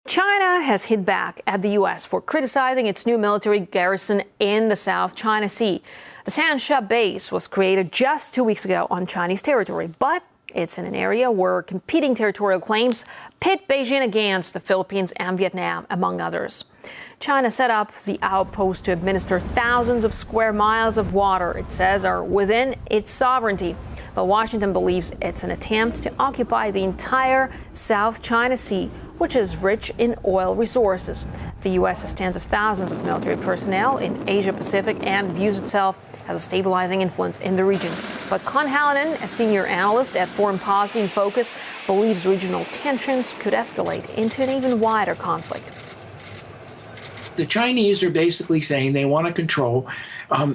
China has hit back at the U.S. for criticizing its new military garrison in the South China Sea. The Sansha base was created just 2 weeks ago on Chinese territory, but it's in an area where competing territorial claims pit Beijing against the Philippines and Vietnam, among others. China set up the outpost to administer thousands of square miles of water it says are within its sovereignty. But Washington believes it's an attempt to occupy the entire South China Sea, which is rich in oil resources. The U.S. has tens of thousands of military personnel in Asia-Pacific and views itself as a stabilizing influence in the region. But Con Hallinan, a senior analyst at Foreign Policy in Focus, believes regional tensions could escalate into an even wider conflict. The Chinese are basically saying they want to control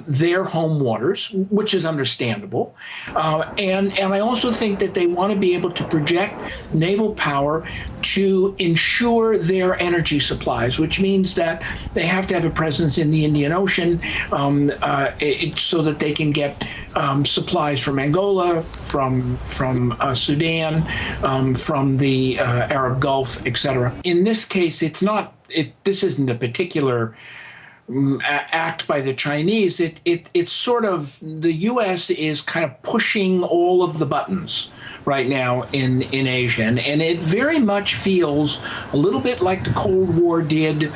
their home waters, which is understandable. And I also think that they want to be able to project naval power to ensure their energy supplies, which means that they have to have a presence in the Indian Ocean so that they can get supplies from Angola, from Sudan, from the Arab Gulf, etc. In this case, this isn't a particular act by the Chinese. It's sort of, the U.S. is kind of pushing all of the buttons right now in Asia. And it very much feels a little bit like the Cold War did,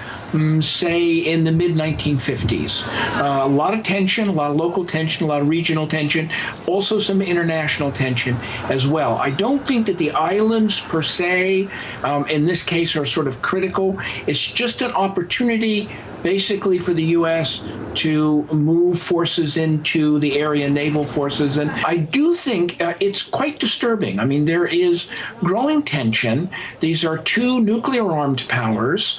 say, in the mid-1950s. A lot of tension, a lot of local tension, a lot of regional tension, also some international tension as well. I don't think that the islands per se, in this case, are sort of critical. It's just an opportunity basically for the U.S. to move forces into the area, naval forces. And I do think it's quite disturbing. I mean, there is growing tension. These are two nuclear-armed powers.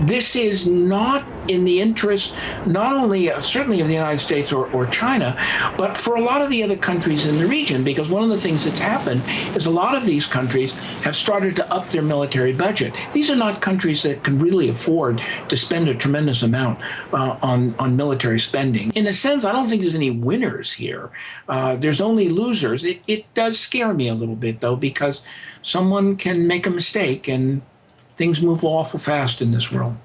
This is not in the interest, not only certainly of the United States or China, but for a lot of the other countries in the region, because one of the things that's happened is a lot of these countries have started to up their military budget. These are not countries that can really afford to spend a tremendous amount on military spending. In a sense, I don't think there's any winners here. There's only losers. It does scare me a little bit, though, because someone can make a mistake and things move awful fast in this world.